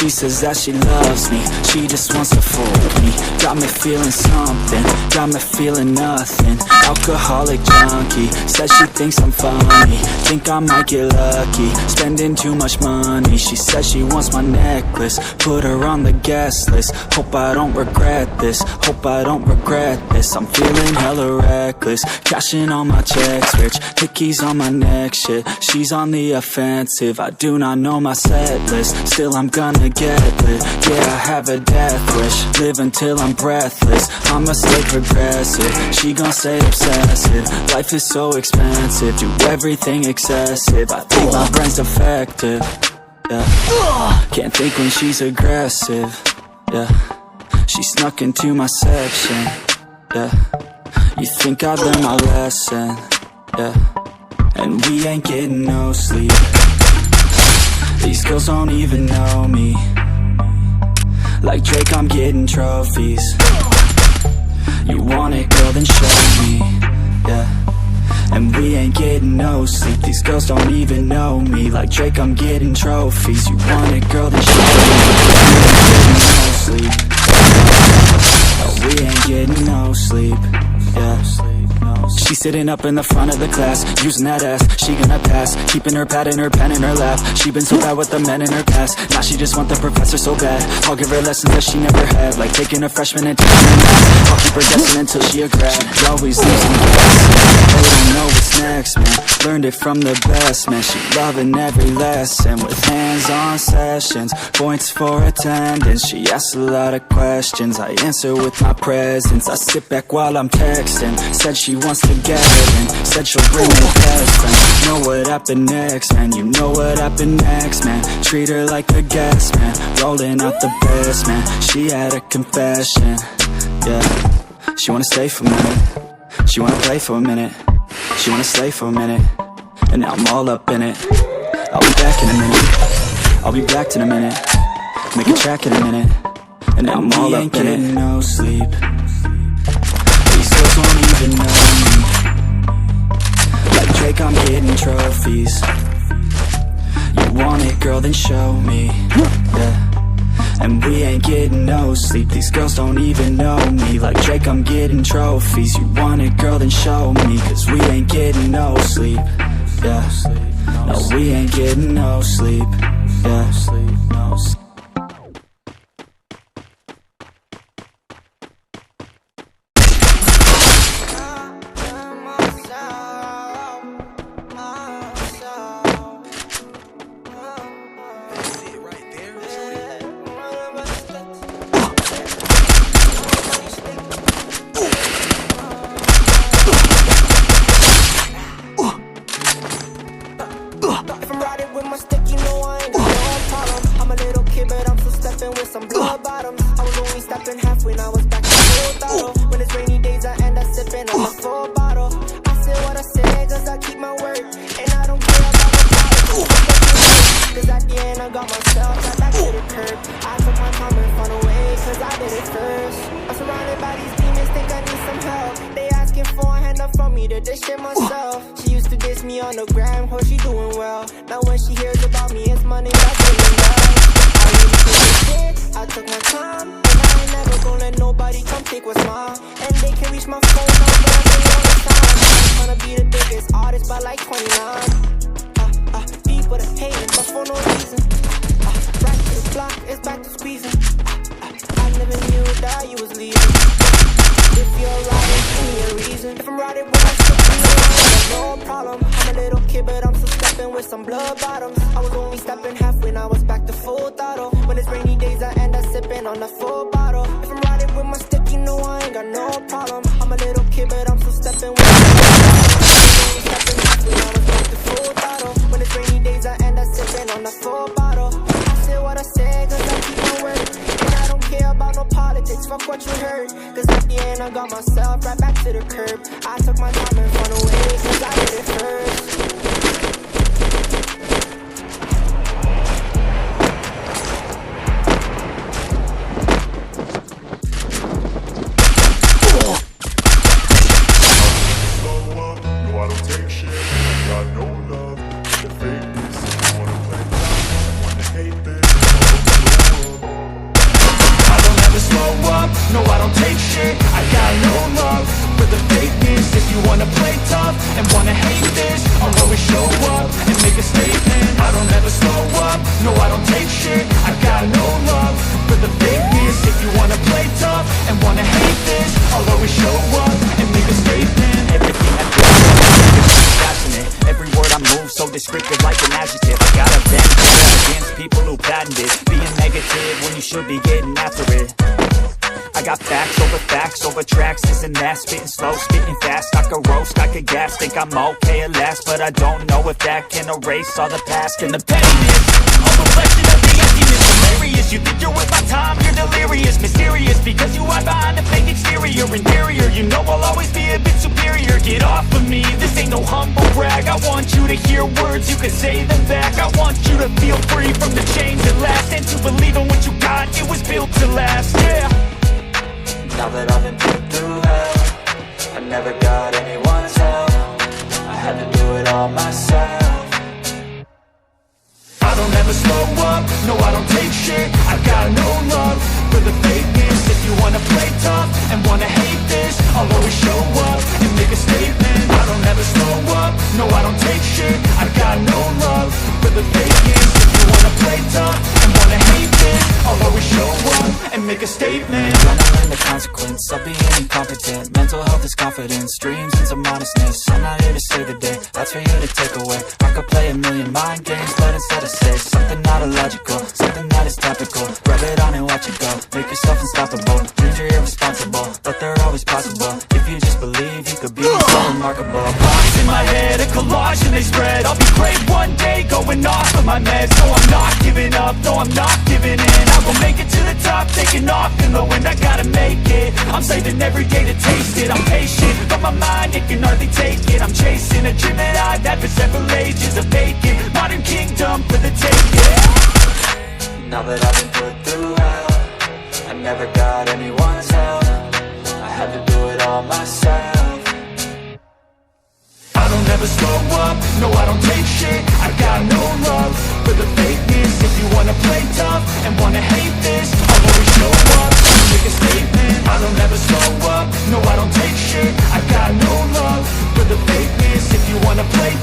She says that she loves me, she just wants to fool me. Got me feeling something, got me feeling nothing. Alcoholic junkie, says she thinks I'm funny. Think I might get lucky, spending too much money. She says she wants my necklace, put her on the guest list. Hope I don't regret this, hope I don't regret this. I'm feeling hella reckless, cashing all my checks rich. Hickeys on my neck, shit, she's on the offensive. I do not know my set list, still I'm gonna get lit. Yeah, I have a death wish, live until I'm breathless. I'ma stay progressive, she gon' stay obsessive. Life is so expensive, do everything excessive. I think my brain's defective, yeah. Can't think when she's aggressive, yeah. She snuck into my section, yeah. You think I learned my lesson, yeah. And we ain't getting no sleep. These girls don't even know me. Like Drake, I'm getting trophies. You want it, girl, then show me, yeah. And we ain't getting no sleep. These girls don't even know me. Like Drake, I'm getting trophies. You want it, girl, then show me. We ain't getting no sleep. No, we ain't getting no sleep, yeah. She's sitting up in the front of the class, using that ass, she gonna pass. Keeping her pad and her pen in her lap. She been so bad with the men in her past. Now she just want the professor so bad. I'll give her lessons that she never had, like taking a freshman and teaching her math. I'll keep her guessing until she a grad. She always leaves me guessing. They don't know what's next, man. Learned it from the best, man. She loving every lesson with hands-on sessions, points for attendance. She asks a lot of questions, I answer with my presence. I sit back while I'm texting. Said she wants to get it and said she'll bring her best friend. Know what happened next, man. You know what happened next, man. Treat her like a guest, man. Rolling out the best, man. She had a confession, yeah. She wanna stay for a minute, she wanna play for a minute, she wanna stay for a minute, and now I'm all up in it. I'll be back in a minute, I'll be back in a minute, make a track in a minute, and now I'm all up in it. No sleep, these girls don't even know me. Like Drake, I'm getting trophies. You want it, girl, then show me, yeah. And we ain't getting no sleep. These girls don't even know me. Like Drake, I'm getting trophies. You want it, girl, then show me. Cause we ain't getting no sleep, yeah. No, we ain't getting no sleep, yeah. you wanna play tough and wanna hate this, I'll always show up and make a statement. I don't ever slow up, no I don't take shit. I got no love for the fakeness. If you wanna play tough and wanna hate this, I'll always show up and make a statement. Everything I do is passionate. Every word I move so descriptive like an adjective. I got a vendetta against people who patented being negative when you should be getting after it. I got facts over tracks, this and that. Spitting slow, spitting fast. I could roast, I could gas. Think I'm okay at last, but I don't know if that can erase all the past and the pettiness. A reflection of the emptiness. Hilarious, you think you're worth my time, you're delirious. Mysterious, because you hide behind a fake exterior. Inferior, you know I'll always be a bit superior. Get off of me, this ain't no humble brag. I want you to hear words, you can say them back. I want you to feel free from the chains that last, and to believe in what you got, it was built to last, yeah. Now that I've been put through hell, I never got anyone's help. I had to do it all myself. I don't ever slow up, no I don't take shit. I got no love for the fakeness. If you wanna play tough and wanna hate this, I'll always show up and make a statement. I don't ever slow up, no I don't take shit. I got no love for the fakeness. If you wanna play tough and wanna hate this, I'll always show up and make a statement. The consequence of being incompetent. Mental health is confidence, dreams and some honestness. I'm not here to save the day, that's for you to take away. I could play a million mind games, but instead I say something not illogical, something that is topical. Rub it on and watch it go, make yourself unstoppable. Dreams are irresponsible, but they're always possible. If you just believe, you could be so remarkable. Thoughts in my head, a collage and they spread. I'll be great one day, going off of my meds. No, I'm not giving up, no, I'm not giving in. I will make it to the top, taking off in the wind. I gotta make it, I'm saving every day to taste it. I'm patient, but my mind, it can hardly take it. I'm chasing a dream that I've had for several ages. A vacant, modern kingdom for the taking. Now that I've been put through hell, I never got anyone's help. I had to do it all myself. I don't ever slow up, no I don't take shit. I got no love for the fakeness. If you wanna play tough and wanna hate this, I'll always show up and make a statement. I don't ever slow up, no I don't take shit. I got no love for the fakeness. If you wanna play